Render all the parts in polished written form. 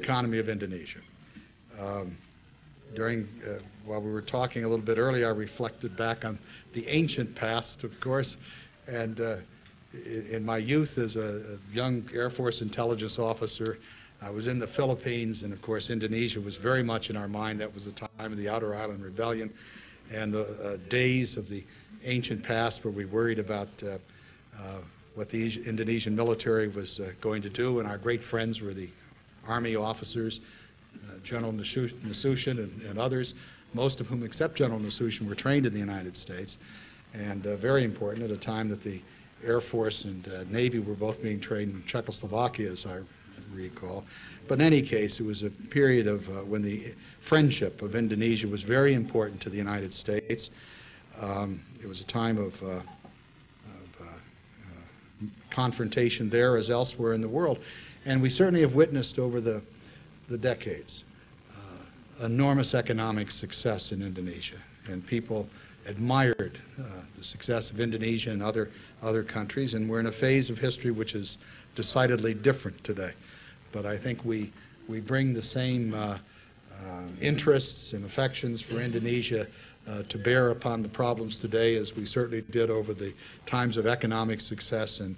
economy of Indonesia. While we were talking a little bit earlier, I reflected back on the ancient past, of course, and in my youth as a young Air Force intelligence officer, I was in the Philippines, and of course Indonesia was very much in our mind. That was the time of the Outer Island Rebellion and the days of the ancient past where we worried about what the Indonesian military was going to do, and our great friends were the Army officers, General Nasution and others, most of whom except General Nasution were trained in the United States, and very important at a time that the Air Force and Navy were both being trained in Czechoslovakia, as I recall. But in any case, it was a period of when the friendship of Indonesia was very important to the United States. It was a time of confrontation there as elsewhere in the world. And we certainly have witnessed over the decades enormous economic success in Indonesia. And people admired the success of Indonesia and other countries. And we're in a phase of history which is decidedly different today. But I think we bring the same interests and affections for Indonesia to bear upon the problems today as we certainly did over the times of economic success and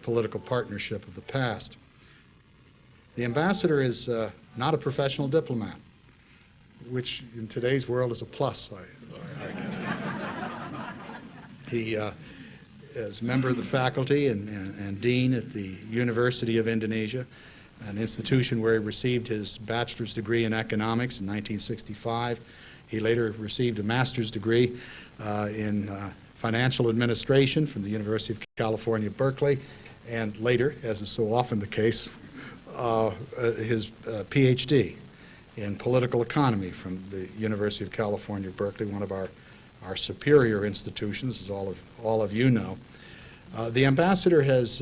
political partnership of the past. The ambassador is not a professional diplomat, which in today's world is a plus, I guess. He is a member of the faculty and dean at the University of Indonesia, an institution where he received his bachelor's degree in economics in 1965. He later received a master's degree in financial administration from the University of California, Berkeley, and later, as is so often the case, his PhD in political economy from the University of California, Berkeley, one of our superior institutions, as all of you know. The ambassador has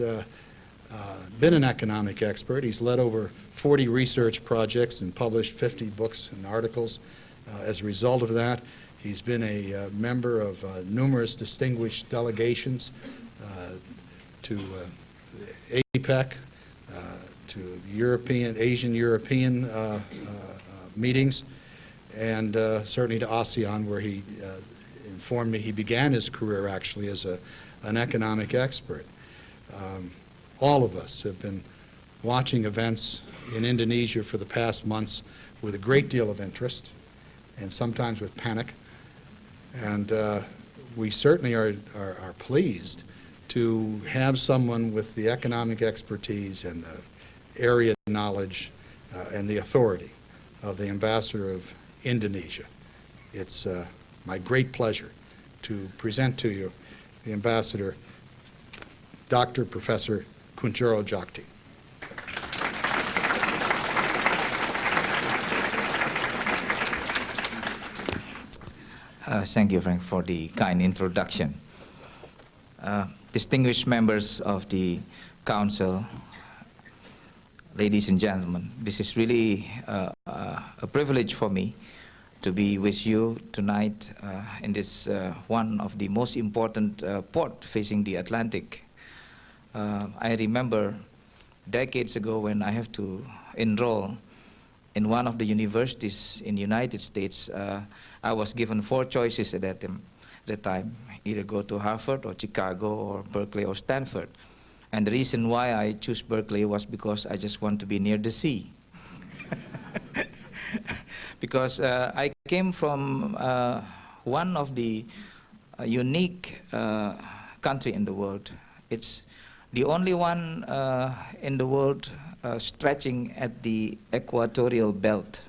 been an economic expert. He's led over 40 research projects and published 50 books and articles. As a result of that, he's been a member of numerous distinguished delegations to APEC, to Asian European meetings, and certainly to ASEAN, where he informed me he began his career actually as an economic expert. All of us have been watching events in Indonesia for the past months with a great deal of interest and sometimes with panic. And we certainly are pleased to have someone with the economic expertise and the area knowledge and the authority of the ambassador of Indonesia. It's my great pleasure to present to you the ambassador, Dr. Professor Kuntkoro-Jakti. Thank you, Frank, for the kind introduction. Distinguished members of the Council, ladies and gentlemen, this is really a privilege for me to be with you tonight in this one of the most important port facing the Atlantic. I remember decades ago when I have to enroll in one of the universities in the United States. I was given 4 choices at that time, either go to Harvard or Chicago or Berkeley or Stanford. And the reason why I chose Berkeley was because I just want to be near the sea. Because I came from one of the unique country in the world. It's the only one in the world stretching at the equatorial belt,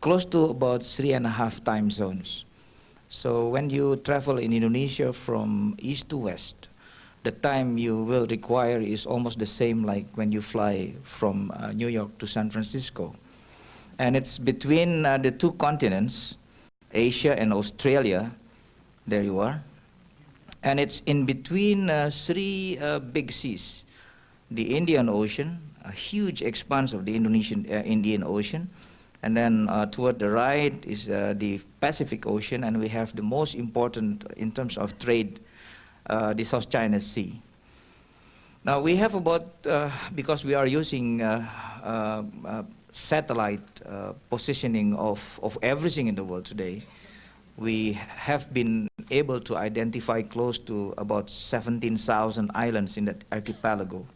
close to about 3.5 time zones. So when you travel in Indonesia from east to west, the time you will require is almost the same like when you fly from New York to San Francisco. And it's between the 2 continents, Asia and Australia. There you are. And it's in between 3 big seas. The Indian Ocean, a huge expanse of the Indian Ocean. And then toward the right is the Pacific Ocean, and we have the most important in terms of trade, the South China Sea. Now we have about, because we are using satellite positioning of everything in the world today, we have been able to identify close to about 17,000 islands in that archipelago.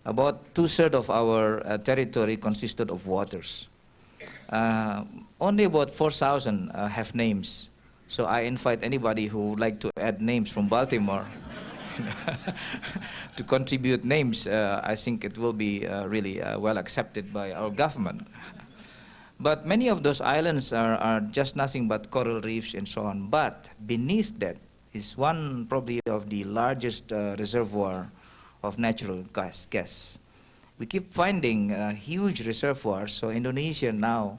About 2/3 of our territory consisted of waters. Only about 4,000 have names. So I invite anybody who would like to add names from Baltimore to contribute names. I think it will be really well accepted by our government. But many of those islands are just nothing but coral reefs and so on. But beneath that is one probably of the largest reservoir of natural gas. We keep finding huge reservoirs. So Indonesia now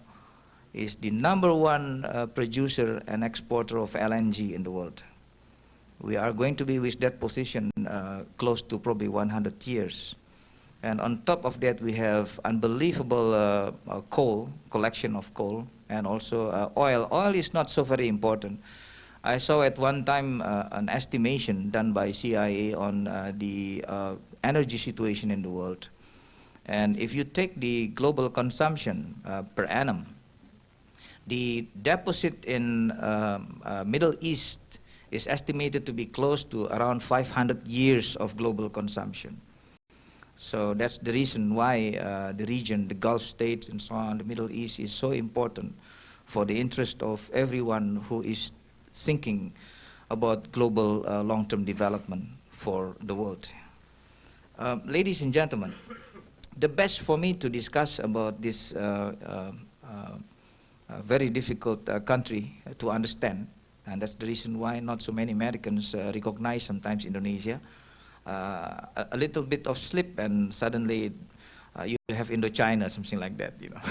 is the #1 producer and exporter of LNG in the world. We are going to be with that position close to probably 100 years. And on top of that, we have unbelievable coal, collection of coal, and also oil. Oil is not so very important. I saw at one time an estimation done by CIA on the energy situation in the world. And if you take the global consumption per annum, the deposit in Middle East is estimated to be close to around 500 years of global consumption. So that's the reason why the region, the Gulf states and so on, the Middle East is so important for the interest of everyone who is thinking about global long-term development for the world. Ladies and gentlemen, the best for me to discuss about this very difficult country to understand, and that's the reason why not so many Americans recognize sometimes Indonesia. A little bit of slip and suddenly you have Indochina, something like that, you know.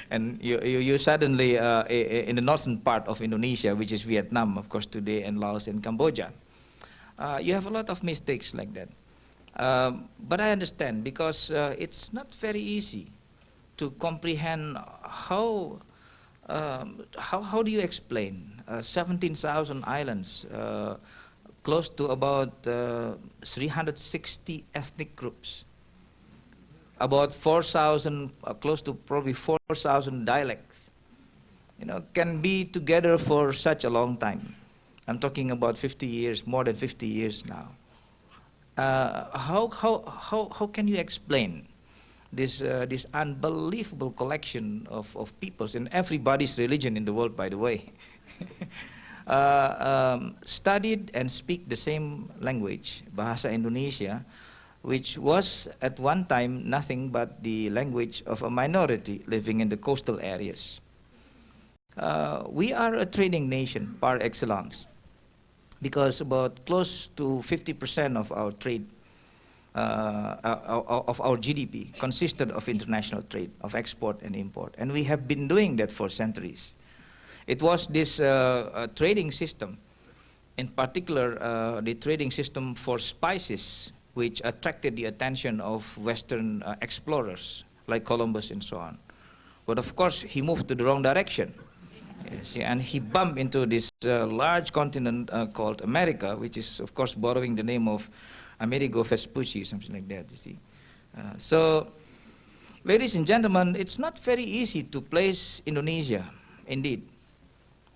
And you suddenly, in the northern part of Indonesia, which is Vietnam, of course, today, and Laos and Cambodia, you have a lot of mistakes like that. But I understand, because it's not very easy to comprehend how do you explain 17,000 islands, close to about 360 ethnic groups, about 4,000, close to probably 4,000 dialects, you know, can be together for such a long time. I'm talking about 50 years, more than 50 years now. How can you explain this unbelievable collection of peoples, and everybody's religion in the world, by the way, studied and speak the same language, Bahasa Indonesia, which was at one time nothing but the language of a minority living in the coastal areas. We are a trading nation par excellence, because about close to 50% of our trade, of our GDP, consisted of international trade, of export and import. And we have been doing that for centuries. It was this trading system, in particular the trading system for spices, which attracted the attention of Western explorers like Columbus and so on. But of course, he moved to the wrong direction. Yes, and he bumped into this large continent called America, which is, of course, borrowing the name of Amerigo Vespucci, something like that, you see. So, ladies and gentlemen, it's not very easy to place Indonesia, indeed.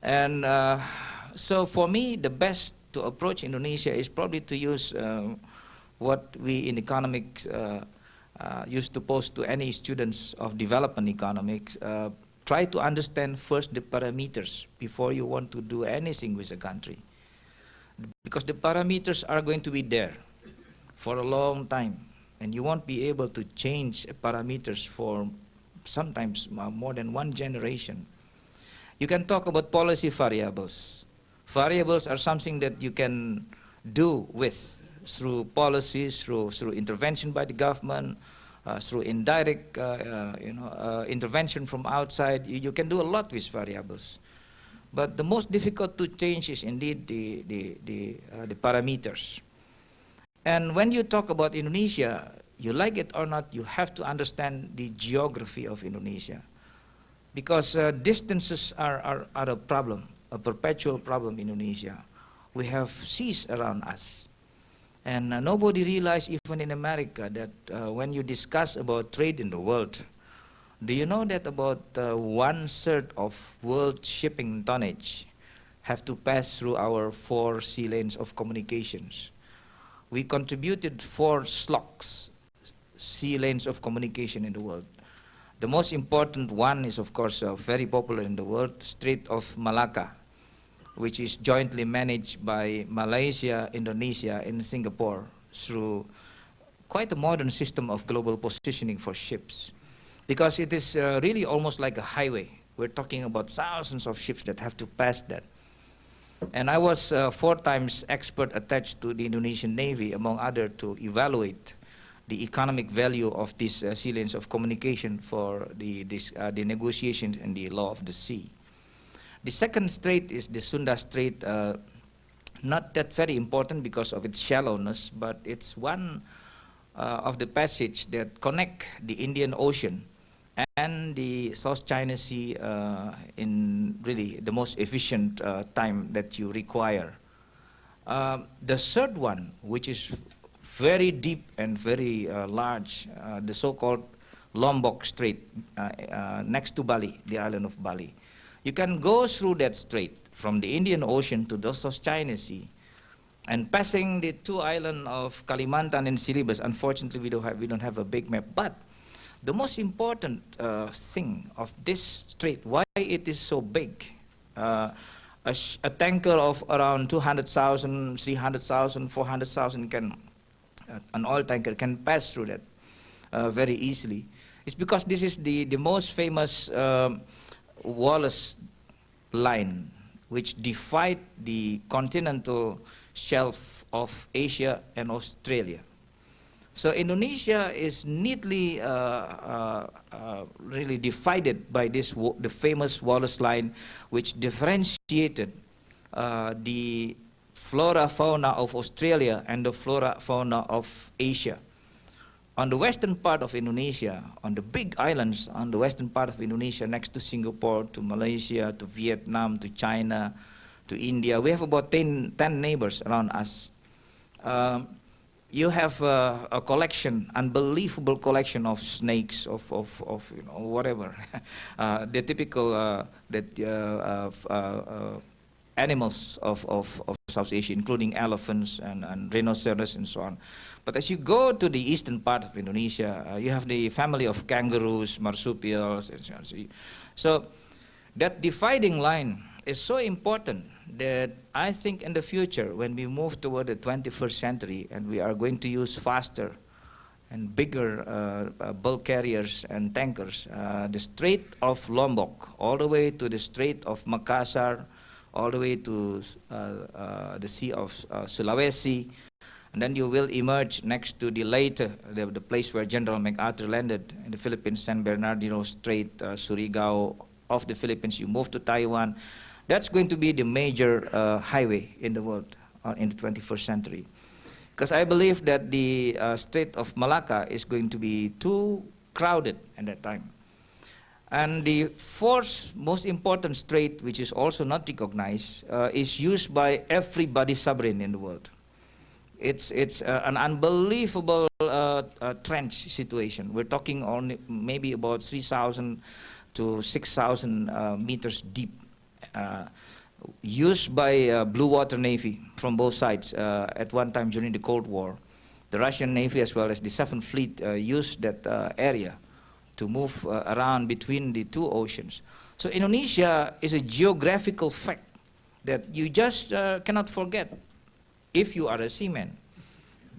And so for me, the best to approach Indonesia is probably to use what we in economics used to pose to any students of development economics. Try to understand first the parameters before you want to do anything with a country. Because the parameters are going to be there for a long time, and you won't be able to change parameters for sometimes more than one generation. You can talk about policy variables. Variables are something that you can do with through policies, through intervention by the government, through indirect intervention from outside. You can do a lot with variables. But the most difficult to change is indeed the parameters. And when you talk about Indonesia, you like it or not, you have to understand the geography of Indonesia. Because distances are a problem, a perpetual problem in Indonesia. We have seas around us. And nobody realized, even in America, that when you discuss about trade in the world, do you know that about 1/3 of world shipping tonnage have to pass through our 4 sea lanes of communications? We contributed 4 SLOCs, sea lanes of communication in the world. The most important one is, of course, very popular in the world, Strait of Malacca, which is jointly managed by Malaysia, Indonesia, and Singapore through quite a modern system of global positioning for ships. Because it is really almost like a highway. We're talking about thousands of ships that have to pass that. And I was 4 times expert attached to the Indonesian Navy, among others, to evaluate the economic value of these sea lanes of communication for the negotiations and the law of the sea. The second strait is the Sunda Strait, not that very important because of its shallowness, but it's one of the passage that connect the Indian Ocean and the South China Sea in really the most efficient time that you require. The third one, which is very deep and very large, the so-called Lombok Strait, next to Bali, the island of Bali. You can go through that strait from the Indian Ocean to the South China Sea, and passing the 2 islands of Kalimantan and Siribas. Unfortunately, we don't have a big map. But the most important thing of this strait, why it is so big, a tanker of around 200,000, 300,000, 400,000 can, an oil tanker can pass through that very easily. It's because this is the most famous Wallace line, which divide the continental shelf of Asia and Australia. So Indonesia is neatly really divided by this the famous Wallace line, which differentiated the flora fauna of Australia and the flora fauna of Asia. On the western part of Indonesia, on the big islands on the western part of Indonesia, next to Singapore, to Malaysia, to Vietnam, to China, to India, we have about 10 neighbors around us. You have a collection, unbelievable collection of snakes, of you know, whatever, the typical animals of South Asia, including elephants and rhinoceros and so on. But as you go to the eastern part of Indonesia, you have the family of kangaroos, marsupials, and so on. So that dividing line is so important that I think in the future, when we move toward the 21st century and we are going to use faster and bigger bulk carriers and tankers, the Strait of Lombok, all the way to the Strait of Makassar, all the way to the Sea of Sulawesi, and then you will emerge next to the the place where General MacArthur landed in the Philippines, San Bernardino Strait, Surigao of the Philippines. You move to Taiwan. That's going to be the major highway in the world in the 21st century. Because I believe that the Strait of Malacca is going to be too crowded at that time. And the fourth most important strait, which is also not recognized, is used by every body submarine in the world. It's an unbelievable trench situation. We're talking only maybe about 3,000 to 6,000 meters deep, used by Blue Water Navy from both sides at one time during the Cold War. The Russian Navy as well as the 7th Fleet used that area to move around between the 2 oceans. So Indonesia is a geographical fact that you just cannot forget if you are a seaman.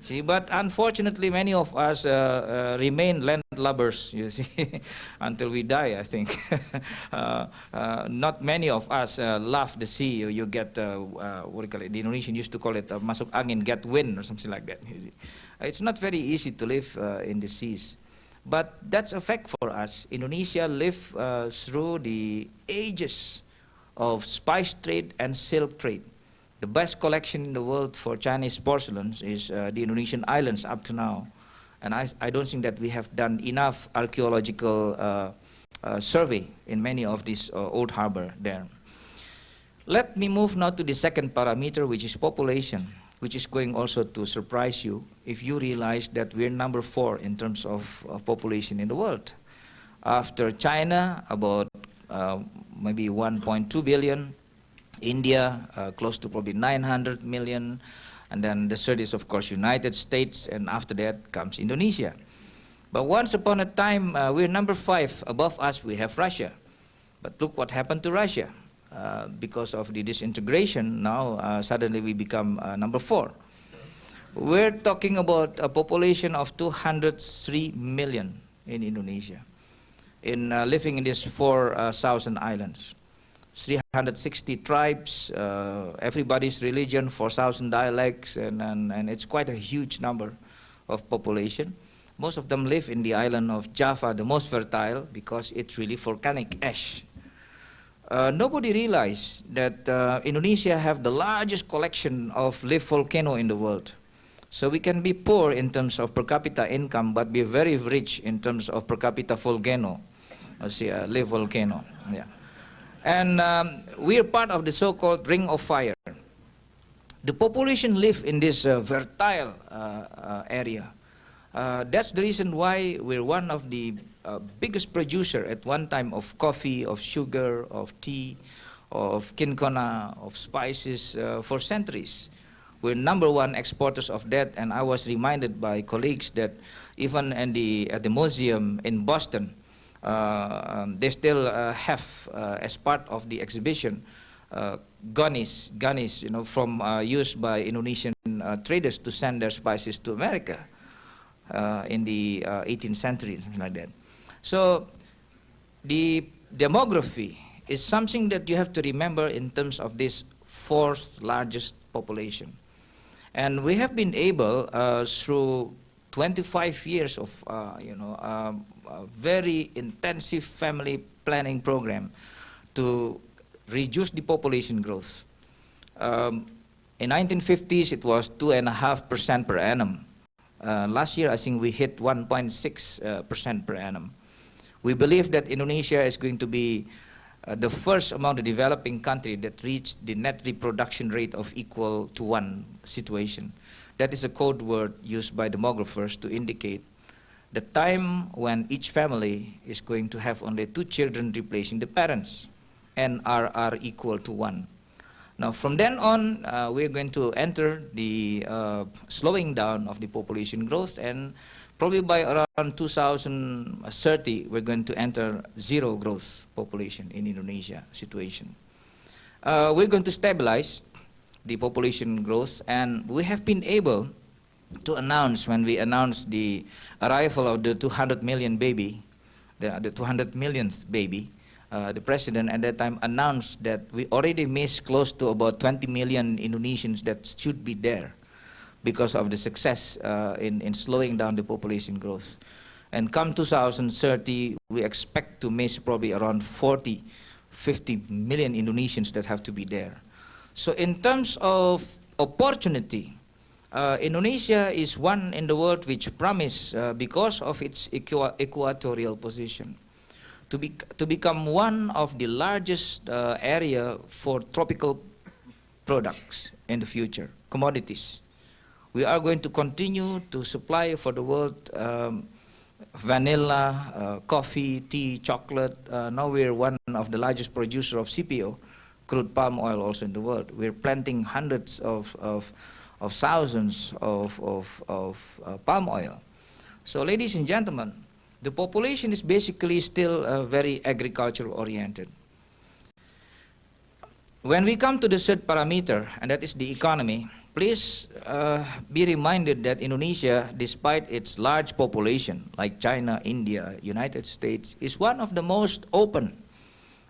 See, but unfortunately, many of us remain landlubbers, you see, until we die, I think. Not many of us love the sea. You get, what do you call it? The Indonesian used to call it masuk angin, get wind, or something like that. It's not very easy to live in the seas. But that's a fact for us. Indonesia lived through the ages of spice trade and silk trade. The best collection in the world for Chinese porcelains is the Indonesian islands up to now. And I don't think that we have done enough archaeological survey in many of these old harbor there. Let me move now to the second parameter, which is population. which is going also to surprise you if you realize that we're number 4 in terms of population in the world. After China, about maybe 1.2 billion, India, close to probably 900 million, and then the third is, of course, United States, and after that comes Indonesia. But once upon a time, we're number 5. Above us, we have Russia. But look what happened to Russia. Because of the disintegration, now suddenly we become number 4. We're talking about a population of 203 million in Indonesia, living in these 4,000 islands. 360 tribes, everybody's religion, 4,000 dialects, and it's quite a huge number of population. Most of them live in the island of Java, the most fertile, because it's really volcanic ash. Nobody realized that Indonesia have the largest collection of live volcano in the world. So we can be poor in terms of per capita income, but be very rich in terms of per capita volcano, live volcano. Yeah. And we are part of the so-called Ring of Fire. The population live in this fertile area. That's the reason why we're one of the biggest producer at one time of coffee, of sugar, of tea, of kinkona, of spices for centuries. We're number 1 exporters of that, and I was reminded by colleagues that even at the museum in Boston, they still have, as part of the exhibition, ganis, from used by Indonesian traders to send their spices to America in the 18th century, something like that. So the demography is something that you have to remember in terms of this 4th largest population. And we have been able, through 25 years of a very intensive family planning program, to reduce the population growth. In 1950s, it was 2.5% per annum. Last year, I think we hit 1.6% per annum. We believe that Indonesia is going to be the first among the developing countries that reached the net reproduction rate of equal to 1 situation. That is a code word used by demographers to indicate the time when each family is going to have only 2 children replacing the parents and are equal to 1. Now, from then on, we're going to enter the slowing down of the population growth, and probably by around 2030, we're going to enter 0 growth population in Indonesia situation. We're going to stabilize the population growth, and we have been able to announce, when we announced the arrival of the 200 million baby, the 200 millionth baby, the president at that time announced that we already missed close to about 20 million Indonesians that should be there because of the success in slowing down the population growth. And come 2030, we expect to miss probably around 50 million Indonesians that have to be there. So in terms of opportunity, Indonesia is one in the world which promise, because of its equatorial position, to become one of the largest area for tropical products in the future, commodities. We are going to continue to supply for the world vanilla, coffee, tea, chocolate. Now we're one of the largest producer of CPO, crude palm oil, also in the world. We're planting hundreds of thousands of palm oil. So, ladies and gentlemen, the population is basically still very agriculture oriented. When we come to the third parameter, and that is the economy, please be reminded that Indonesia, despite its large population, like China, India, United States, is one of the most open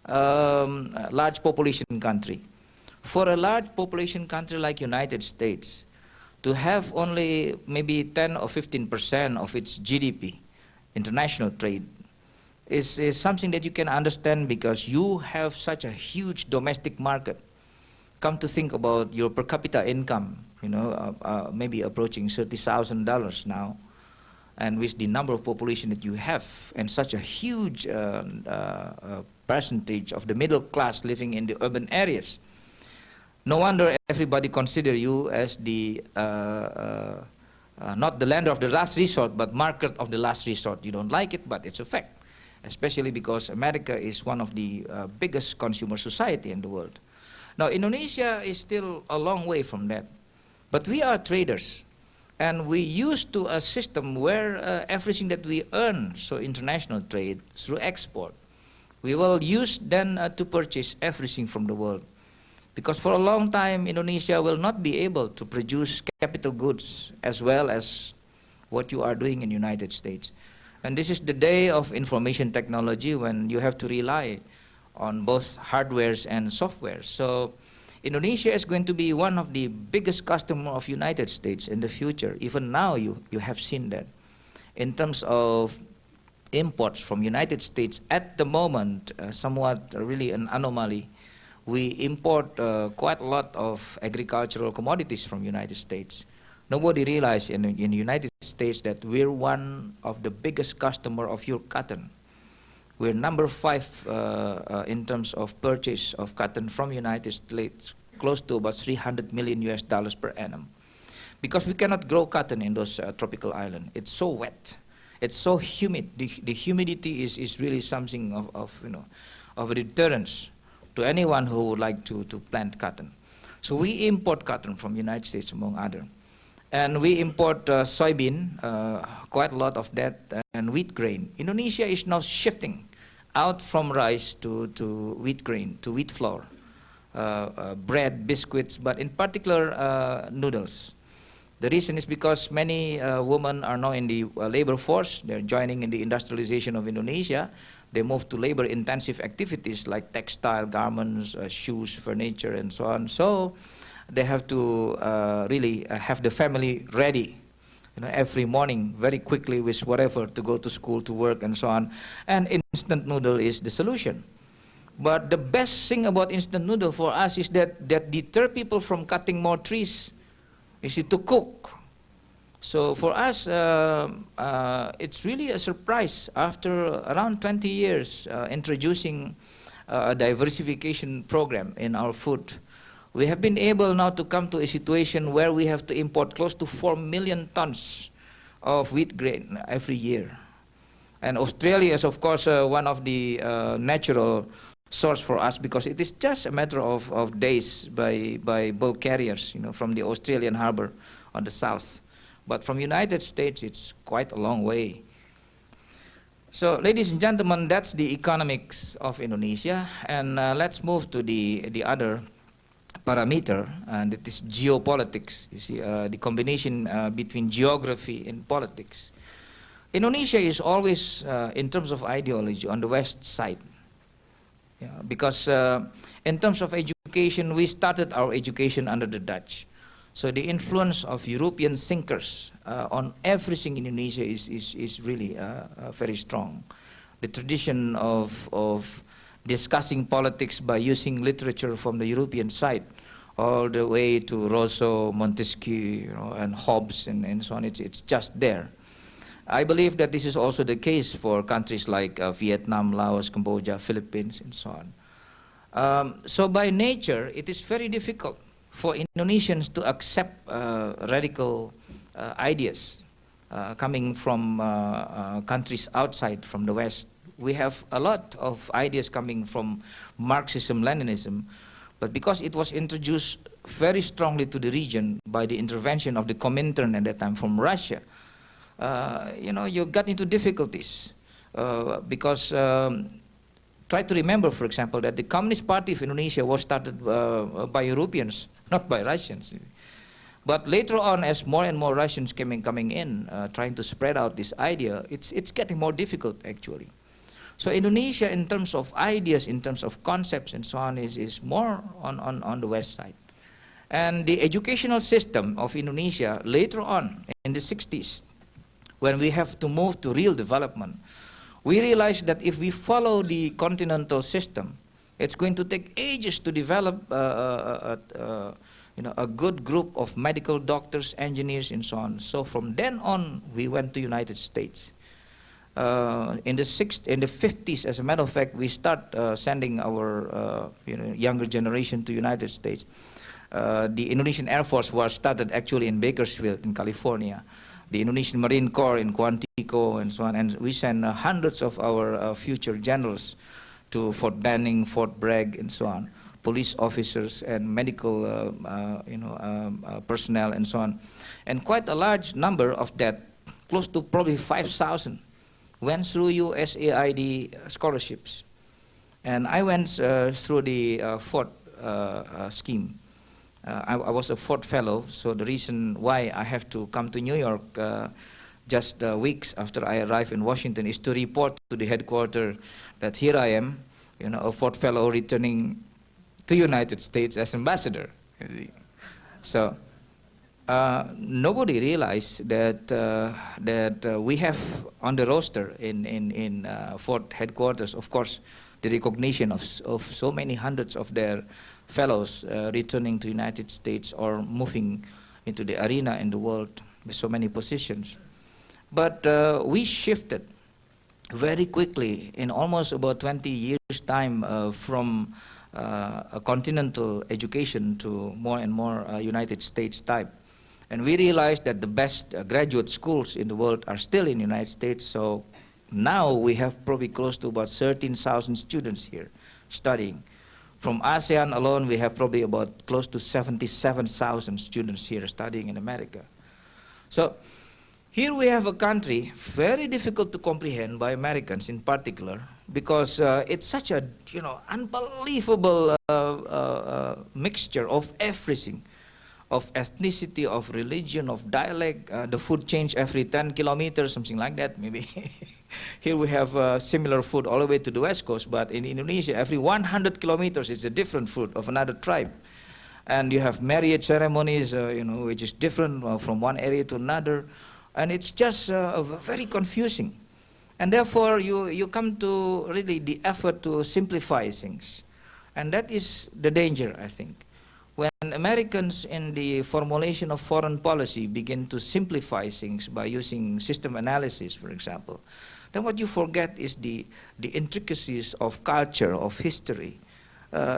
large population country. For a large population country like United States, to have only maybe 10 or 15% of its GDP, international trade, is something that you can understand because you have such a huge domestic market. Come to think about your per capita income, maybe approaching $30,000 now, and with the number of population that you have, and such a huge percentage of the middle class living in the urban areas. No wonder everybody consider you as the not the lender of the last resort, but market of the last resort. You don't like it, but it's a fact, especially because America is one of the biggest consumer society in the world. Now, Indonesia is still a long way from that, but we are traders, and we used to a system where everything that we earn, so international trade through export, we will use then to purchase everything from the world. Because for a long time, Indonesia will not be able to produce capital goods as well as what you are doing in the United States. And this is the day of information technology when you have to rely on both hardwares and software. So Indonesia is going to be one of the biggest customers of United States in the future. Even now, you have seen that. In terms of imports from United States, at the moment, somewhat really an anomaly. We import quite a lot of agricultural commodities from United States. Nobody realized in the United States that we're one of the biggest customer of your cotton. We're number 5 in terms of purchase of cotton from United States, close to about $300 million per annum. Because we cannot grow cotton in those tropical islands. It's so wet. It's so humid. The humidity is really something of a deterrence to anyone who would like to plant cotton. So we import cotton from the United States, among other. And we import soybean, quite a lot of that, and wheat grain. Indonesia is now shifting out from rice to wheat grain, to wheat flour, bread, biscuits, but in particular noodles. The reason is because many women are now in the labor force. They're joining in the industrialization of Indonesia. They move to labor-intensive activities like textile, garments, shoes, furniture, and so on. So they have to really have the family ready, every morning, very quickly with whatever to go to school, to work, and so on. And instant noodle is the solution. But the best thing about instant noodle for us is that deter people from cutting more trees. Is to cook. So for us, it's really a surprise after around 20 years introducing a diversification program in our food. We have been able now to come to a situation where we have to import close to 4 million tons of wheat grain every year. And Australia is, of course, one of the natural source for us because it is just a matter of days by bulk carriers, from the Australian harbor on the south. But from United States, it's quite a long way. So, ladies and gentlemen, that's the economics of Indonesia. And let's move to the other parameter, and it is geopolitics. You see, the combination between geography and politics. Indonesia is always, in terms of ideology, on the west side. Yeah, because in terms of education, we started our education under the Dutch. So the influence of European thinkers on everything in Indonesia is really very strong. The tradition of discussing politics by using literature from the European side, all the way to Rousseau, Montesquieu, and Hobbes, and so on, it's just there. I believe that this is also the case for countries like Vietnam, Laos, Cambodia, Philippines, and so on. So by nature, it is very difficult for Indonesians to accept radical ideas coming from countries outside from the West. We have a lot of ideas coming from Marxism, Leninism, but because it was introduced very strongly to the region by the intervention of the Comintern at that time from Russia, you got into difficulties because try to remember, for example, that the Communist Party of Indonesia was started by Europeans, not by Russians. But later on, as more and more Russians coming in, trying to spread out this idea, it's getting more difficult, actually. So Indonesia, in terms of ideas, in terms of concepts, and so on, is more on the west side. And the educational system of Indonesia, later on, in the 60s, when we have to move to real development, we realized that if we follow the continental system, it's going to take ages to develop a good group of medical doctors, engineers, and so on. So from then on, we went to United States. In the 50s, as a matter of fact, we start sending our younger generation to United States. the Indonesian Air Force was started actually in Bakersfield in California. The Indonesian Marine Corps in Kuntjoro and so on. And we sent hundreds of our future generals to Fort Benning, Fort Bragg, and so on. Police officers and medical personnel and so on. And quite a large number of that, close to probably 5,000, went through USAID scholarships. And I went through the Ford scheme. I was a Ford fellow, so the reason why I have to come to New York just weeks after I arrived in Washington is to report to the headquarters that here I am, a Ford fellow returning to United States as ambassador. So nobody realized that we have on the roster in Ford headquarters, of course, the recognition of so many hundreds of their fellows returning to United States or moving into the arena in the world with so many positions. But we shifted very quickly in almost about 20 years' time from a continental education to more and more United States type. And we realized that the best graduate schools in the world are still in the United States. So now we have probably close to about 13,000 students here studying. From ASEAN alone, we have probably about close to 77,000 students here studying in America. So here we have a country very difficult to comprehend by Americans in particular, because it's such a unbelievable mixture of everything, of ethnicity, of religion, of dialect. The food change every 10 kilometers, something like that, maybe. Here we have similar food all the way to the West Coast, but in Indonesia, every 100 kilometers it's a different food of another tribe. And you have marriage ceremonies, which is different from one area to another. And it's just very confusing. And therefore, you come to really the effort to simplify things. And that is the danger, I think. When Americans in the formulation of foreign policy begin to simplify things by using system analysis, for example, then what you forget is the intricacies of culture, of history.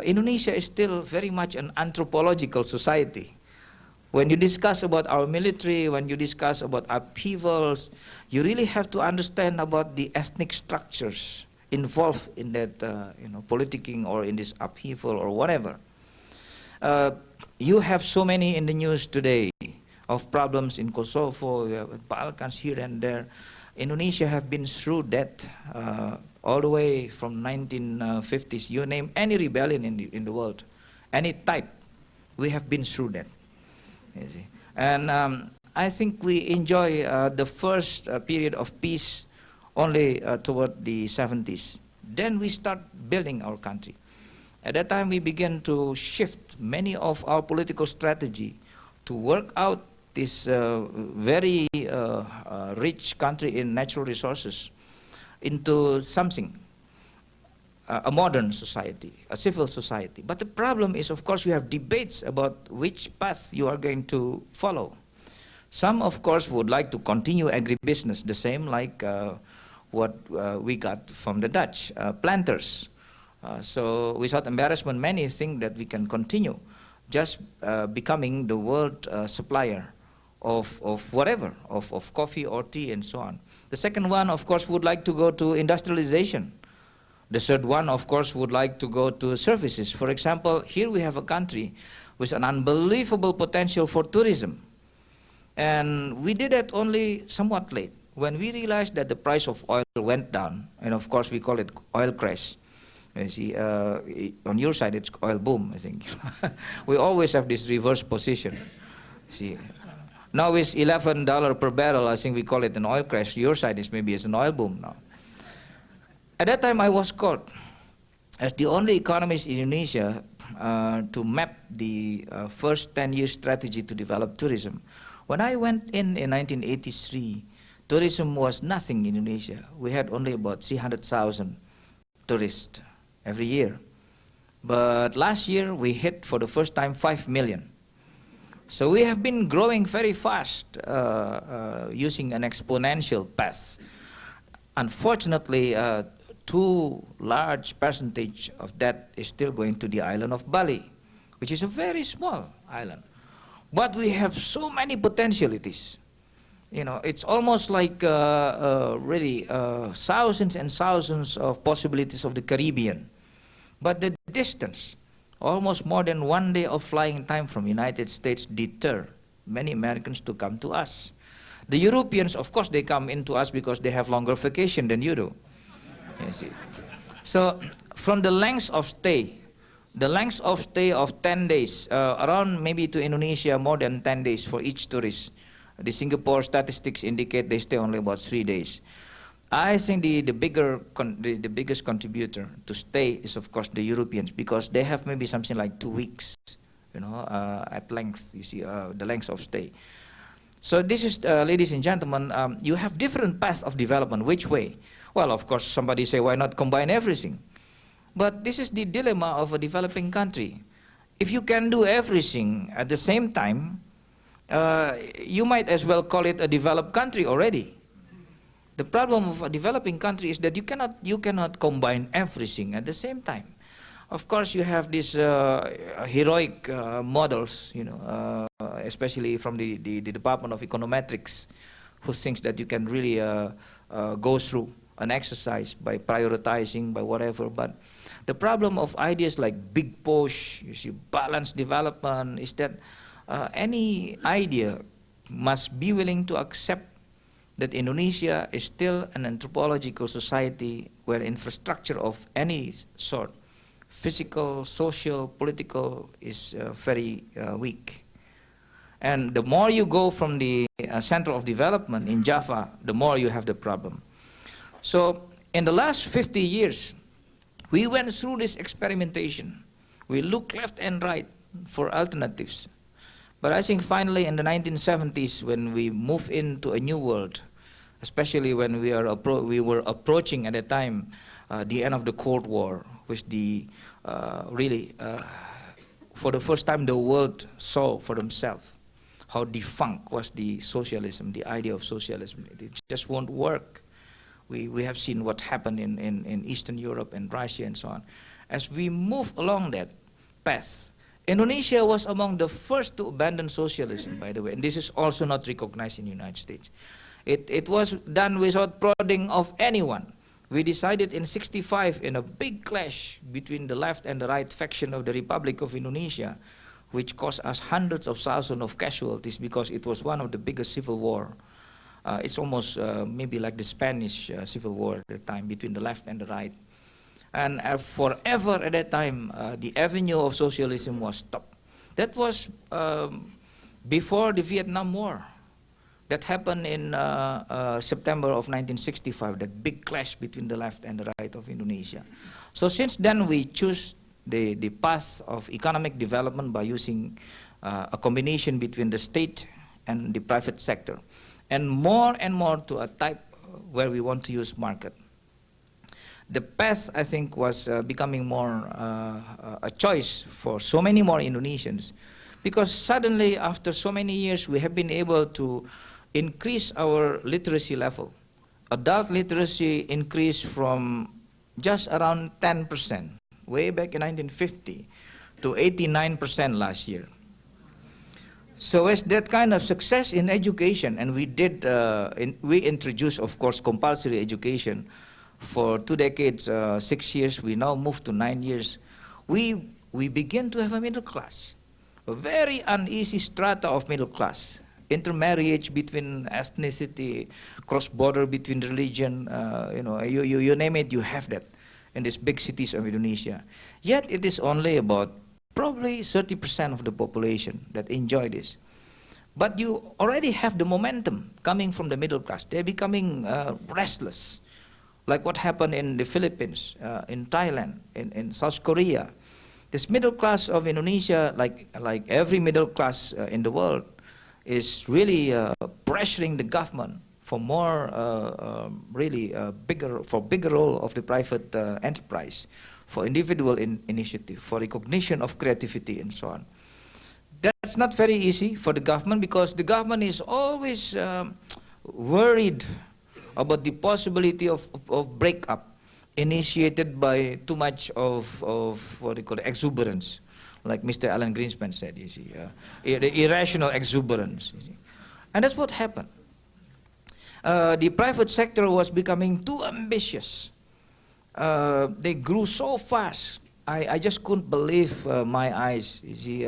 Indonesia is still very much an anthropological society. When you discuss about our military, when you discuss about upheavals, you really have to understand about the ethnic structures involved in that politicking or in this upheaval or whatever. You have so many in the news today of problems in Kosovo, you have Balkans here and there. Indonesia have been through that all the way from 1950s. You name any rebellion in the world, any type, we have been through that. You see. And I think we enjoy the first period of peace only toward the 70s. Then we start building our country. At that time, we began to shift many of our political strategy to work out this very rich country in natural resources into something, a modern society, a civil society. But the problem is, of course, you have debates about which path you are going to follow. Some, of course, would like to continue agribusiness, the same like what we got from the Dutch, planters. So without embarrassment, many think that we can continue just becoming the world supplier of whatever, of coffee or tea and so on. The second one, of course, would like to go to industrialization. The third one, of course, would like to go to services. For example, here we have a country with an unbelievable potential for tourism. And we did that only somewhat late, when we realized that the price of oil went down, and of course we call it oil crash. You see, on your side it's oil boom, I think. We always have this reverse position. See, now it's $11 per barrel, I think we call it an oil crash. Your side is maybe it's an oil boom now. At that time I was called as the only economist in Indonesia to map the first 10-year strategy to develop tourism. When I went in 1983, tourism was nothing in Indonesia. We had only about 300,000 tourists every year. But last year we hit for the first time 5 million. So we have been growing very fast using an exponential path. Unfortunately, too large percentage of that is still going to the island of Bali, which is a very small island. But we have so many potentialities. You know, it's almost like really thousands and thousands of possibilities of the Caribbean. But the distance, almost more than 1 day of flying time from United States, deter many Americans to come to us. The Europeans, of course, they come into us because they have longer vacation than you do. You see. So from the length of stay of 10 days, around maybe to Indonesia, more than 10 days for each tourist. The Singapore statistics indicate they stay only about 3 days. I think the biggest contributor to stay is, of course, the Europeans, because they have maybe something like 2 weeks, you know, at length, you see, the length of stay. So this is, ladies and gentlemen, you have different paths of development. Which way? Well, of course, somebody say, why not combine everything? But this is the dilemma of a developing country. If you can do everything at the same time, you might as well call it a developed country already. The problem of a developing country is that you cannot combine everything at the same time. Of course, you have these heroic models, you know, especially from the Department of Econometrics, who thinks that you can really go through an exercise by prioritizing, by whatever. But the problem of ideas like big push, you see, balanced development, is that any idea must be willing to accept that Indonesia is still an anthropological society where infrastructure of any sort, physical, social, political, is very weak. And the more you go from the center of development in Java, the more you have the problem. So in the last 50 years, we went through this experimentation. We looked left and right for alternatives. But I think finally in the 1970s, when we moved into a new world, especially when we were approaching at the time the end of the Cold War, which for the first time the world saw for themselves how defunct was the socialism, the idea of socialism. It just won't work. We have seen what happened in Eastern Europe and Russia and so on. As we move along that path, Indonesia was among the first to abandon socialism, by the way, and this is also not recognized in the United States. It was done without prodding of anyone. We decided in '65, in a big clash between the left and the right faction of the Republic of Indonesia, which cost us hundreds of thousands of casualties because it was one of the biggest civil war. It's almost maybe like the Spanish Civil War at the time between the left and the right. And forever at that time, the avenue of socialism was stopped. That was before the Vietnam War. That happened in September of 1965, that big clash between the left and the right of Indonesia. So since then, we choose the path of economic development by using a combination between the state and the private sector, and more to a type where we want to use market. The path, I think, was becoming more a choice for so many more Indonesians, because suddenly, after so many years, we have been able to increase our literacy level. Adult literacy increased from just around 10%, way back in 1950, to 89% last year. So as that kind of success in education, and we introduced, of course, compulsory education for 2 decades, 6 years, we now moved to 9 years. We begin to have a middle class, a very uneasy strata of middle class. Intermarriage between ethnicity, cross-border between religion, you name it, you have that in these big cities of Indonesia. Yet it is only about probably 30% of the population that enjoy this. But you already have the momentum coming from the middle class. They're becoming restless, like what happened in the Philippines, in Thailand, in South Korea. This middle class of Indonesia, like every middle class in the world, is really pressuring the government for more, bigger role of the private enterprise, for individual initiative, for recognition of creativity and so on. That's not very easy for the government, because the government is always worried about the possibility of breakup. initiated by too much of what you call exuberance, like Mr. Alan Greenspan said, you see, the irrational exuberance. You see. And that's what happened. The private sector was becoming too ambitious. They grew so fast. I just couldn't believe my eyes. You see,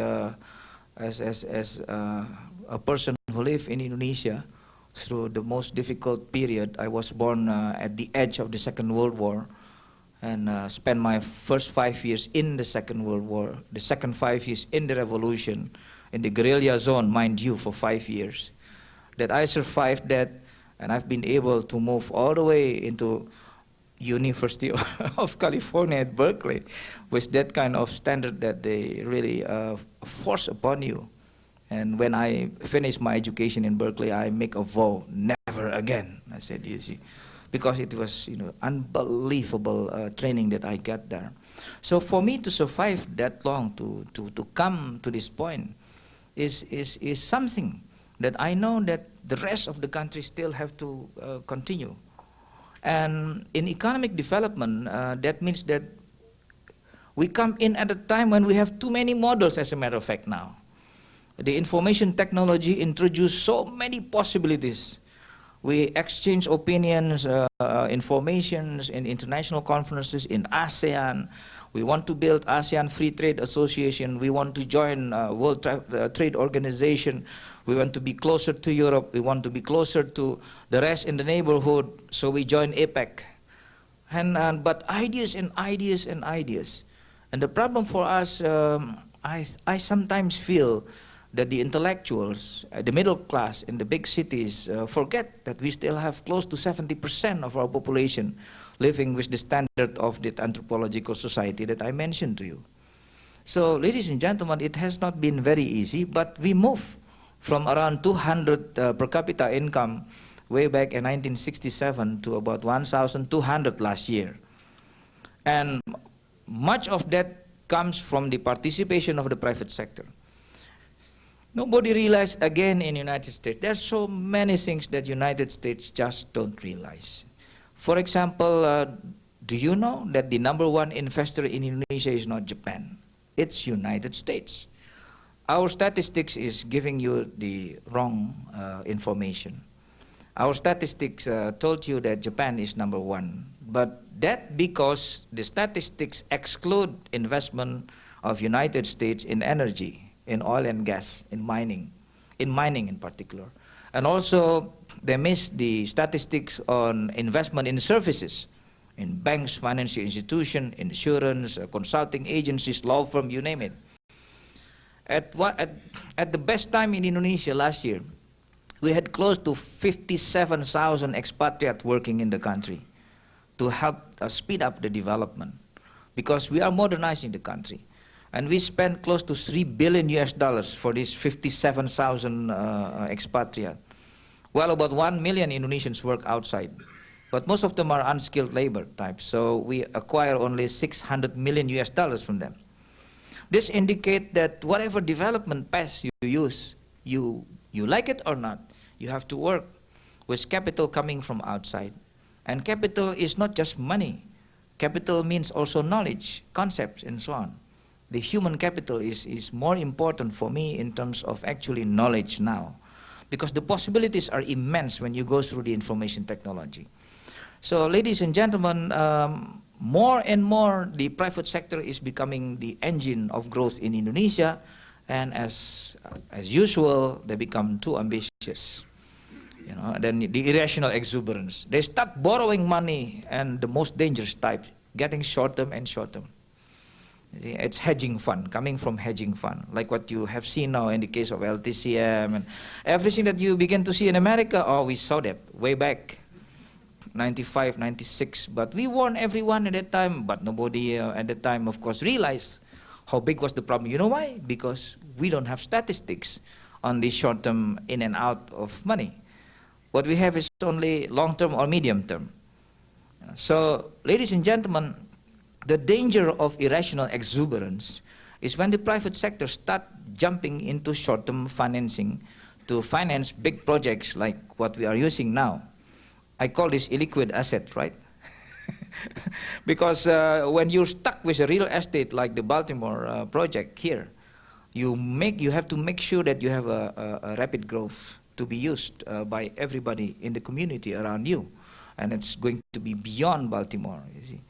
as a person who lived in Indonesia through the most difficult period. I was born at the edge of the Second World War, and spent my first 5 years in the Second World War, the second 5 years in the revolution, in the guerrilla zone, mind you, for 5 years. That I survived that, and I've been able to move all the way into University of California at Berkeley with that kind of standard that they really force upon you. And when I finished my education in Berkeley, I make a vow, never again. I said, you see, because it was, you know, unbelievable training that I got there. So for me to survive that long, to come to this point, is something that I know that the rest of the country still have to continue. And in economic development, that means that we come in at a time when we have too many models, as a matter of fact, now. The information technology introduced so many possibilities. We exchange opinions, informations in international conferences, in ASEAN. We want to build ASEAN Free Trade Association. We want to join World Trade Organization. We want to be closer to Europe. We want to be closer to the rest in the neighborhood. So we join APEC. But ideas and ideas and ideas. And the problem for us, I sometimes feel that the intellectuals, the middle class in the big cities forget that we still have close to 70% of our population living with the standard of the anthropological society that I mentioned to you. So, ladies and gentlemen, it has not been very easy, but we move from around 200 per capita income way back in 1967 to about 1,200 last year. And much of that comes from the participation of the private sector. Nobody realized, again, in the United States, there are so many things that United States just don't realize. For example, do you know that the #1 investor in Indonesia is not Japan? It's United States. Our statistics is giving you the wrong information. Our statistics told you that Japan is #1, but that because the statistics exclude investment of United States in energy, in oil and gas, in mining in particular. And also, they miss the statistics on investment in services, in banks, financial institutions, insurance, consulting agencies, law firm, you name it. At the best time in Indonesia last year, we had close to 57,000 expatriates working in the country to help speed up the development, because we are modernizing the country. And we spent close to $3 billion for these 57,000 expatriates. Well, about 1 million Indonesians work outside, but most of them are unskilled labor types. So we acquire only $600 million from them. This indicates that whatever development path you use, you like it or not, you have to work with capital coming from outside. And capital is not just money. Capital means also knowledge, concepts, and so on. The human capital is more important for me in terms of actually knowledge now, because the possibilities are immense when you go through the information technology. So, ladies and gentlemen, more and more the private sector is becoming the engine of growth in Indonesia, and as usual, they become too ambitious. You know, then the irrational exuberance. They start borrowing money, and the most dangerous type, getting short-term and short-term. It's hedging fund, coming from hedging fund, like what you have seen now in the case of LTCM and everything that you begin to see in America. Oh, we saw that way back, 95, 96. But we warned everyone at that time, but nobody at that time, of course, realized how big was the problem. You know why? Because we don't have statistics on the short-term in and out of money. What we have is only long-term or medium-term. So, ladies and gentlemen, the danger of irrational exuberance is when the private sector start jumping into short-term financing to finance big projects like what we are using now. I call this illiquid asset, right? Because when you're stuck with a real estate like the Baltimore project here, you have to make sure that you have a rapid growth to be used by everybody in the community around you. And it's going to be beyond Baltimore, you see.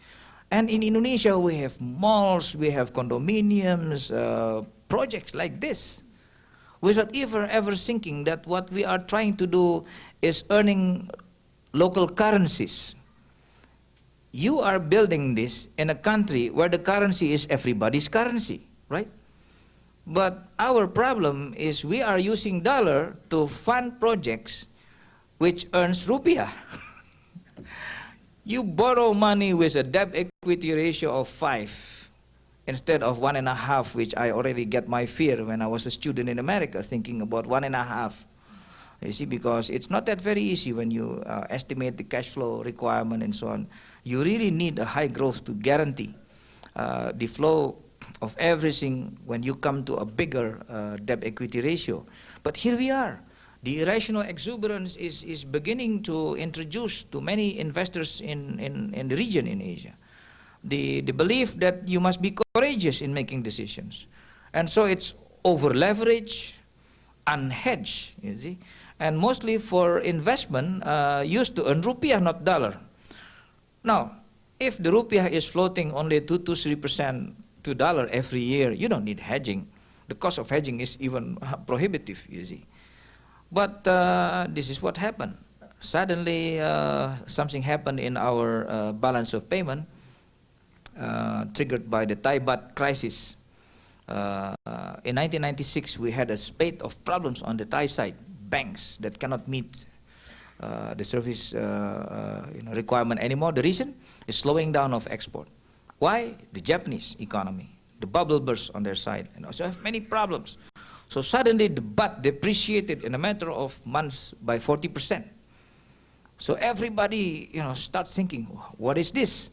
And in Indonesia, we have malls, we have condominiums, projects like this, without ever thinking that what we are trying to do is earning local currencies. You are building this in a country where the currency is everybody's currency, right? But our problem is we are using dollar to fund projects which earns rupiah. You borrow money with a debt equity ratio of 5 instead of 1.5, which I already get my fear when I was a student in America, thinking about 1.5. You see, because it's not that very easy when you estimate the cash flow requirement and so on. You really need a high growth to guarantee the flow of everything when you come to a bigger debt equity ratio. But here we are. The irrational exuberance is beginning to introduce to many investors in the region in Asia. The belief that you must be courageous in making decisions. And so it's over-leveraged, unhedged, you see, and mostly for investment used to earn rupiah, not dollar. Now, if the rupiah is floating only 2 to 3% to dollar every year, you don't need hedging. The cost of hedging is even prohibitive, you see. But this is what happened. Suddenly, something happened in our balance of payment, triggered by the Thai baht crisis. In 1996, we had a spate of problems on the Thai side. Banks that cannot meet the service requirement anymore. The reason is slowing down of export. Why? The Japanese economy. The bubble burst on their side. And also have many problems. So suddenly the baht depreciated in a matter of months by 40%. So everybody, starts thinking, what is this?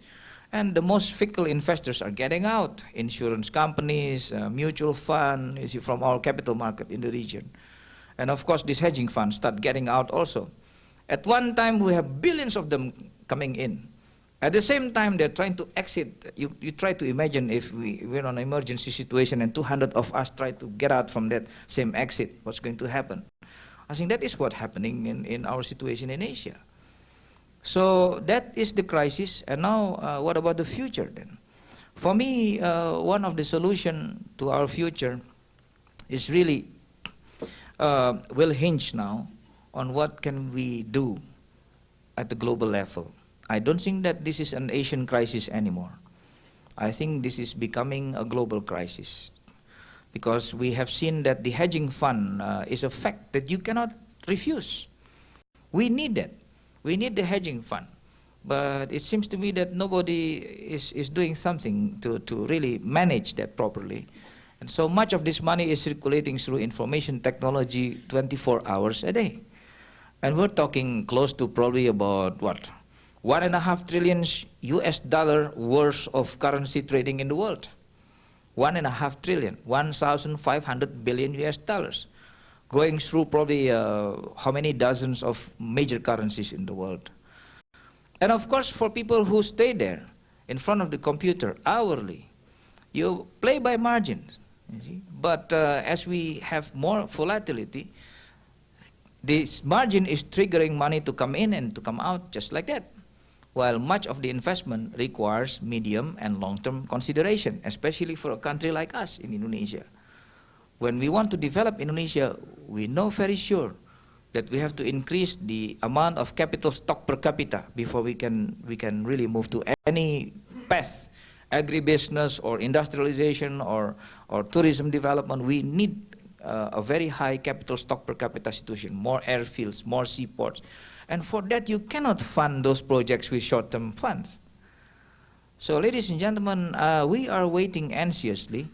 And the most fickle investors are getting out. Insurance companies, mutual funds, you see, from our capital market in the region. And of course, these hedging funds start getting out also. At one time, we have billions of them coming in. At the same time, they're trying to exit. You try to imagine if we're on an emergency situation and 200 of us try to get out from that same exit, what's going to happen? I think that is what's happening in our situation in Asia. So that is the crisis. And now, what about the future then? For me, one of the solutions to our future is really will hinge now on what can we do at the global level. I don't think that this is an Asian crisis anymore. I think this is becoming a global crisis because we have seen that the hedging fund is a fact that you cannot refuse. We need that. We need the hedging fund. But it seems to me that nobody is doing something to really manage that properly. And so much of this money is circulating through information technology 24 hours a day. And we're talking close to probably about, what, $1.5 trillion US dollar worth of currency trading in the world. 1.5 trillion, 1,500 billion US dollars, going through probably how many dozens of major currencies in the world. And of course, for people who stay there in front of the computer hourly, you play by margins, you see? But as we have more volatility, this margin is triggering money to come in and to come out just like that. While much of the investment requires medium and long-term consideration, especially for a country like us in Indonesia. When we want to develop Indonesia, we know very sure that we have to increase the amount of capital stock per capita before we can really move to any path, agribusiness or industrialization or tourism development. We need a very high capital stock per capita situation, more airfields, more seaports. And for that, you cannot fund those projects with short-term funds. So, ladies and gentlemen, we are waiting anxiously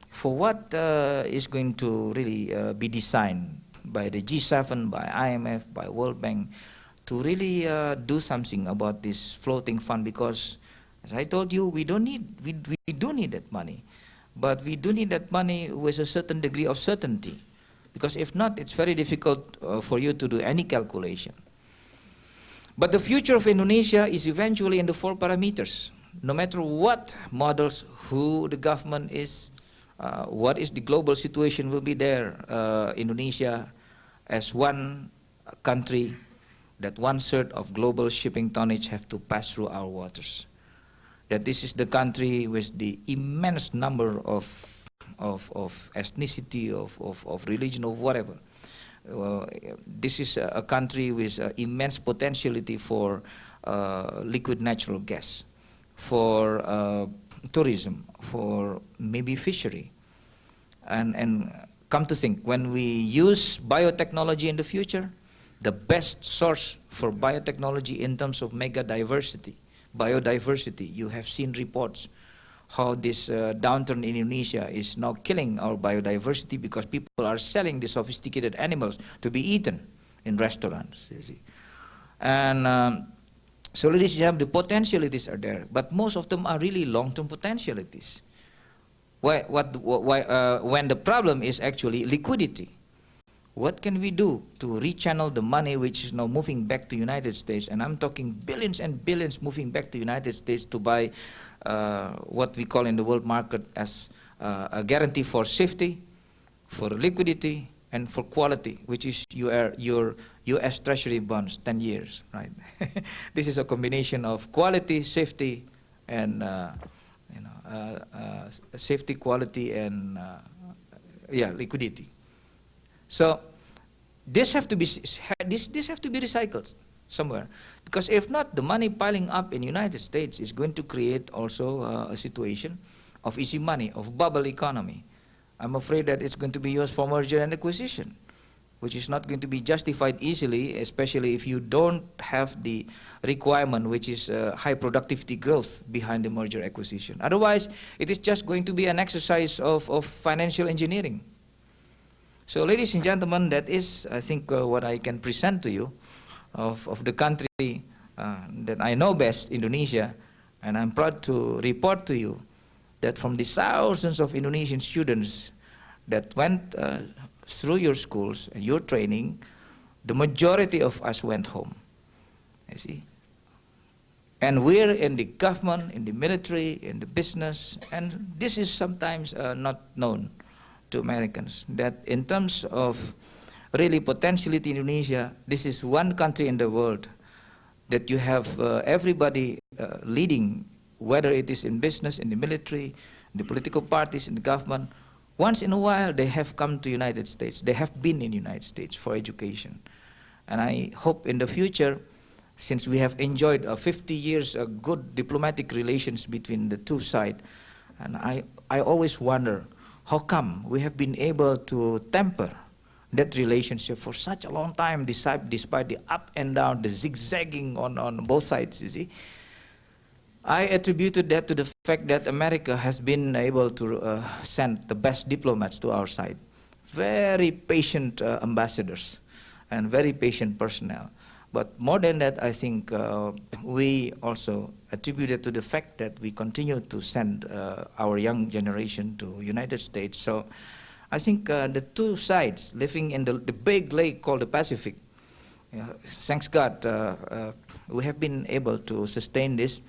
for what is going to really be designed by the G7, by IMF, by World Bank, to really do something about this floating fund. Because, as I told you, we do need that money, but we do need that money with a certain degree of certainty. Because if not, it's very difficult for you to do any calculation. But the future of Indonesia is eventually in the 4 parameters. No matter what models, who the government is, what is the global situation will be there. Indonesia as one country, that 1/3 of global shipping tonnage have to pass through our waters. That this is the country with the immense number of ethnicity, of religion, of whatever. This is a country with immense potentiality for liquid natural gas, for tourism, for maybe fishery. And come to think, when we use biotechnology in the future, the best source for biotechnology in terms of biodiversity, you have seen reports how this downturn in Indonesia is now killing our biodiversity because people are selling the sophisticated animals to be eaten in restaurants, you see. And so ladies and gentlemen, the potentialities are there, but most of them are really long-term potentialities. When the problem is actually liquidity. What can we do to rechannel the money which is now moving back to United States? And I'm talking billions and billions moving back to United States to buy what we call in the world market as a guarantee for safety, for liquidity, and for quality, which is your U.S. Treasury bonds, 10 years, right? This is a combination of quality, safety, and safety, quality, and liquidity. So this have to be recycled somewhere, because if not, the money piling up in United States is going to create also a situation of easy money, of bubble economy. I'm afraid that it's going to be used for merger and acquisition, which is not going to be justified easily, especially if you don't have the requirement, which is high productivity growth behind the merger acquisition. Otherwise, it is just going to be an exercise of financial engineering. So, ladies and gentlemen, that is, I think, what I can present to you of the country that I know best, Indonesia, and I'm proud to report to you that from the thousands of Indonesian students that went through your schools and your training, the majority of us went home, you see. And we're in the government, in the military, in the business, and this is sometimes not known to Americans, that in terms of really potentiality in Indonesia, this is one country in the world that you have everybody leading, whether it is in business, in the military, in the political parties, in the government. Once in a while, they have come to United States. They have been in the United States for education. And I hope in the future, since we have enjoyed 50 years of good diplomatic relations between the two sides, and I always wonder, how come we have been able to temper that relationship for such a long time, despite the up and down, the zigzagging on both sides, you see? I attributed that to the fact that America has been able to send the best diplomats to our side, very patient ambassadors and very patient personnel. But more than that, I think we also attributed to the fact that we continue to send our young generation to United States. So I think the two sides living in the big lake called the Pacific, thanks God, we have been able to sustain this.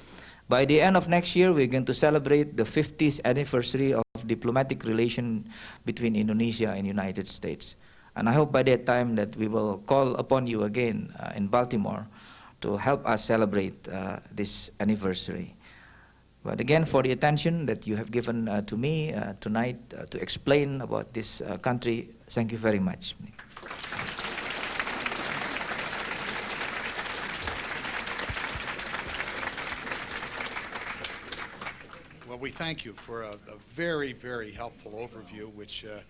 By the end of next year, we're going to celebrate the 50th anniversary of diplomatic relation between Indonesia and United States. And I hope by that time that we will call upon you again in Baltimore to help us celebrate this anniversary. But again, for the attention that you have given to me tonight to explain about this country, thank you very much. Well, we thank you for a very, very helpful overview, which is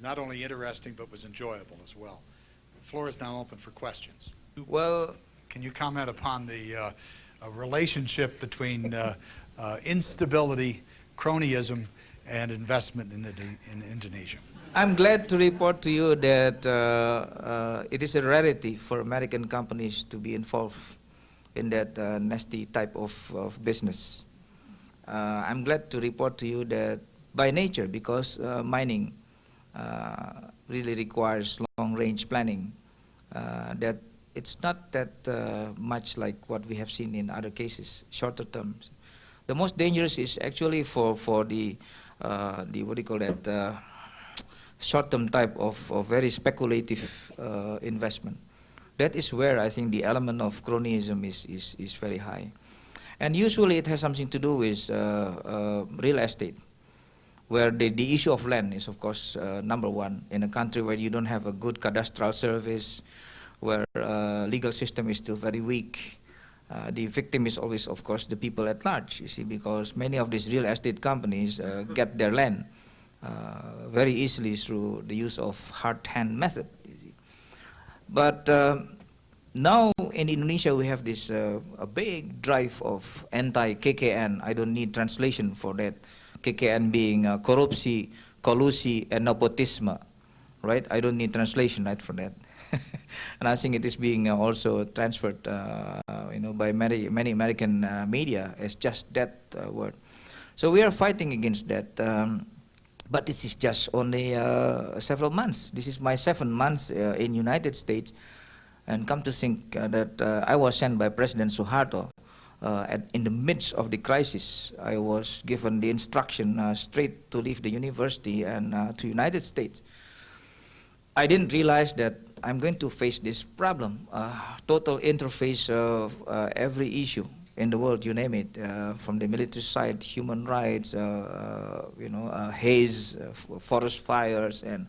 not only interesting, but was enjoyable as well. The floor is now open for questions. Well, can you comment upon the relationship between instability, cronyism, and investment in Indonesia? I'm glad to report to you that it is a rarity for American companies to be involved in that nasty type of business. I'm glad to report to you that by nature, because mining really requires long-range planning, that it's not that much like what we have seen in other cases, shorter terms. The most dangerous is actually for the what do you call that, short-term type of very speculative investment. That is where I think the element of cronyism is very high. And usually it has something to do with real estate, where the issue of land is, of course, number one. In a country where you don't have a good cadastral service, where legal system is still very weak, the victim is always, of course, the people at large, you see, because many of these real estate companies get their land very easily through the use of hard hand method, you see. But now in Indonesia we have this a big drive of anti-KKN. I don't need translation for that. KKN being korupsi, kolusi, and nepotisme, right? I don't need translation, right, for that. And I think it is being also transferred, by many American media as just that word. So we are fighting against that. But this is just only several months. This is my 7 months in United States. And come to think that I was sent by President Suharto in the midst of the crisis. I was given the instruction straight to leave the university and to United States. I didn't realize that I'm going to face this problem, total interface of every issue in the world, you name it, from the military side, human rights, haze, forest fires, and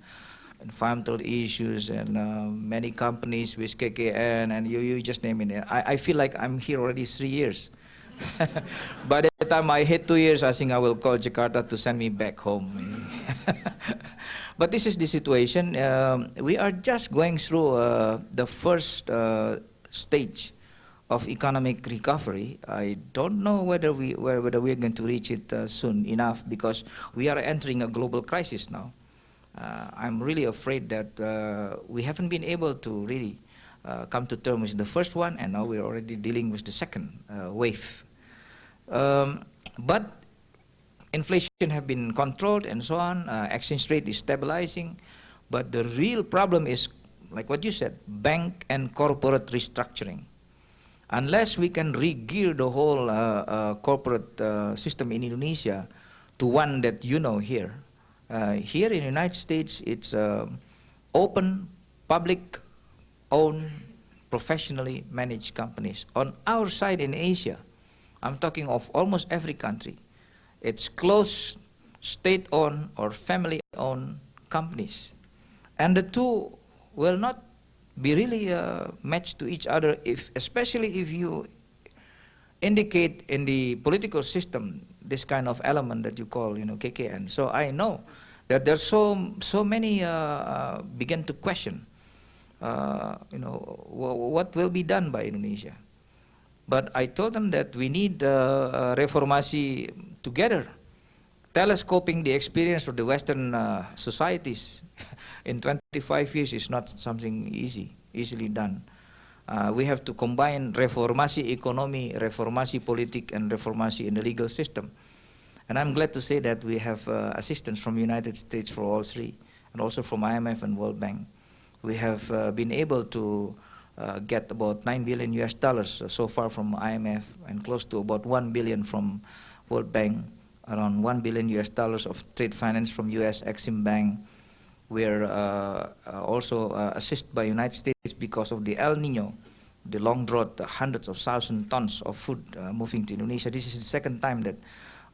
environmental issues, and many companies with KKN, and you just name it. I feel like I'm here already 3 years. By the time I hit 2 years, I think I will call Jakarta to send me back home. But this is the situation. We are just going through the first stage of economic recovery. I don't know whether we are going to reach it soon enough, because we are entering a global crisis now. I'm really afraid that we haven't been able to really come to terms with the first one, and now we're already dealing with the second wave. But inflation have been controlled and so on. Exchange rate is stabilizing. But the real problem is, like what you said, bank and corporate restructuring. Unless we can re-gear the whole corporate system in Indonesia to one that you know here. Here in the United States, it's open, public-owned, professionally managed companies. On our side in Asia, I'm talking of almost every country, it's closed, state-owned or family-owned companies. And the two will not be really matched to each other, especially if you indicate in the political system this kind of element that you call, KKN. So I know that there's so many begin to question, what will be done by Indonesia. But I told them that we need reformasi together, telescoping the experience of the Western societies in 25 years is not something easily done. We have to combine reformasi economy, reformasi politik, and reformasi in the legal system. And I'm glad to say that we have assistance from the United States for all three, and also from IMF and World Bank. We have been able to get about $9 billion so far from IMF, and close to about $1 billion from World Bank, around $1 billion of trade finance from US Exim Bank. We're also assisted by United States because of the El Nino, the long drought, hundreds of thousand tons of food moving to Indonesia. This is the second time that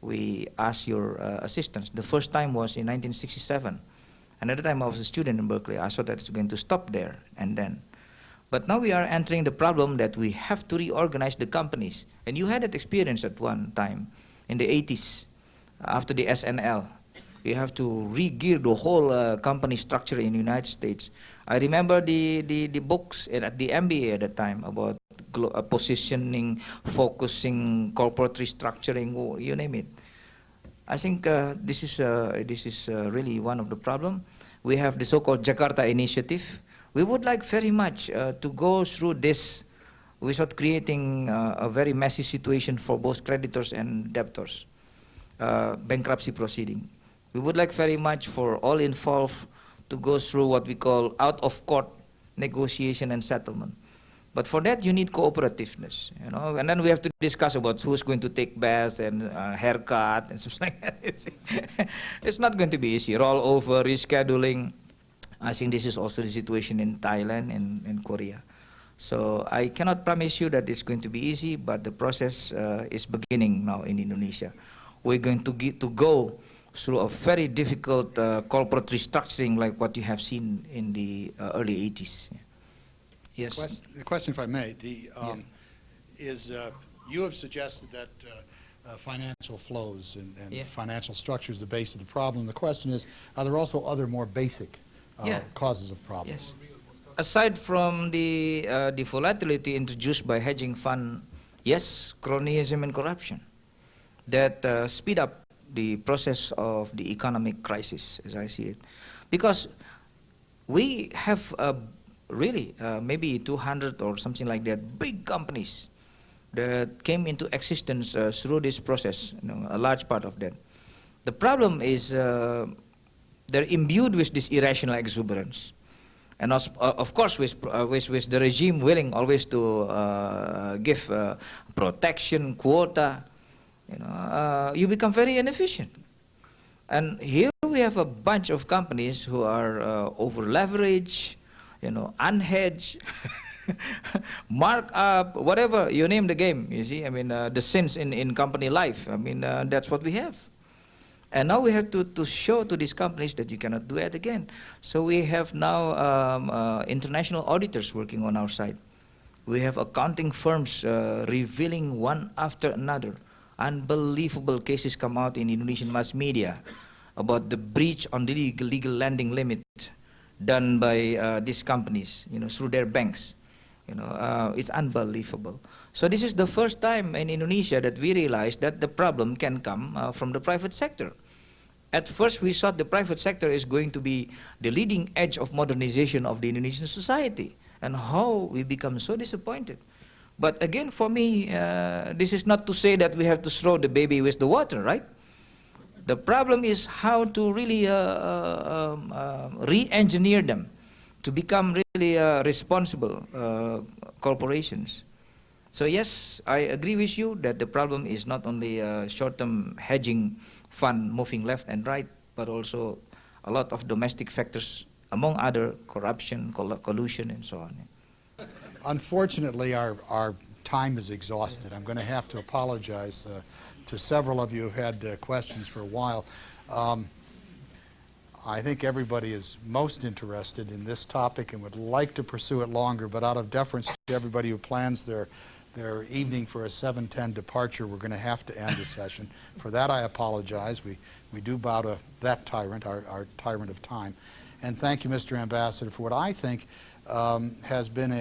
we ask your assistance. The first time was in 1967. Another time I was a student in Berkeley. I thought that it's going to stop there and then. But now we are entering the problem that we have to reorganize the companies. And you had that experience at one time in the 80s, after the SNL. You have to re-gear the whole company structure in the United States. I remember the books at the MBA at the time about positioning, focusing, corporate restructuring, you name it. I think this is really one of the problems. We have the so-called Jakarta Initiative. We would like very much to go through this without creating a very messy situation for both creditors and debtors, bankruptcy proceeding. We would like very much for all involved to go through what we call out-of-court negotiation and settlement. But for that, you need cooperativeness, you know. And then we have to discuss about who's going to take bath and haircut and stuff like that. It's not going to be easy. Rollover, rescheduling. I think this is also the situation in Thailand and Korea. So I cannot promise you that it's going to be easy, but the process is beginning now in Indonesia. We're going to go through a very difficult corporate restructuring like what you have seen in the early 80s. Yes. The question, if I may, is you have suggested that financial flows and financial structure is the base of the problem. The question is, are there also other more basic causes of problems? Yes. Aside from the volatility introduced by hedging fund, yes, cronyism and corruption that speed up the process of the economic crisis, as I see it, because we have really maybe 200 or something like that big companies that came into existence through this process, you know, a large part of that. The problem is they're imbued with this irrational exuberance. And of course, with the regime willing always to give protection, quota, you know, you become very inefficient. And here we have a bunch of companies who are over-leveraged, you know, unhedged, markup, whatever, you name the game, you see. I mean, the sins in company life, I mean, that's what we have. And now we have to show to these companies that you cannot do that again. So we have now international auditors working on our side. We have accounting firms revealing one after another. Unbelievable cases come out in Indonesian mass media about the breach on the legal lending limit done by these companies, you know, through their banks. You know, it's unbelievable. So this is the first time in Indonesia that we realize that the problem can come from the private sector. At first, we thought the private sector is going to be the leading edge of modernization of the Indonesian society, and how we become so disappointed. But again, for me, this is not to say that we have to throw the baby with the water, right? The problem is how to really re-engineer them to become really responsible corporations. So yes, I agree with you that the problem is not only short-term hedging fund moving left and right, but also a lot of domestic factors, among other corruption, collusion, and so on. Unfortunately, our time is exhausted. I'm going to have to apologize to several of you who have had questions for a while. I think everybody is most interested in this topic and would like to pursue it longer, but out of deference to everybody who plans their evening for a 7:10 departure, we're going to have to end the session. For that, I apologize. We do bow to that tyrant, our tyrant of time. And thank you, Mr. Ambassador, for what I think has been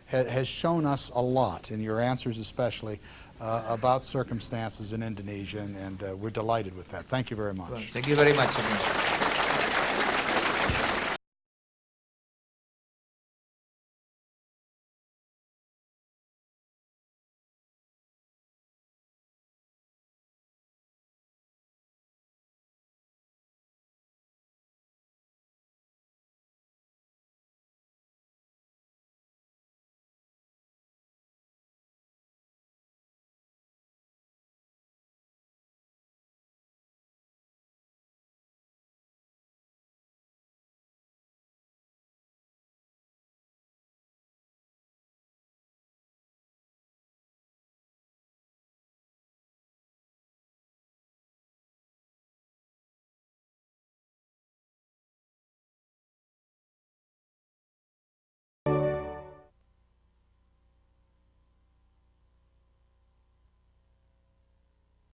has shown us a lot, in your answers especially, about circumstances in Indonesia, and we're delighted with that. Thank you very much. Thank you very much.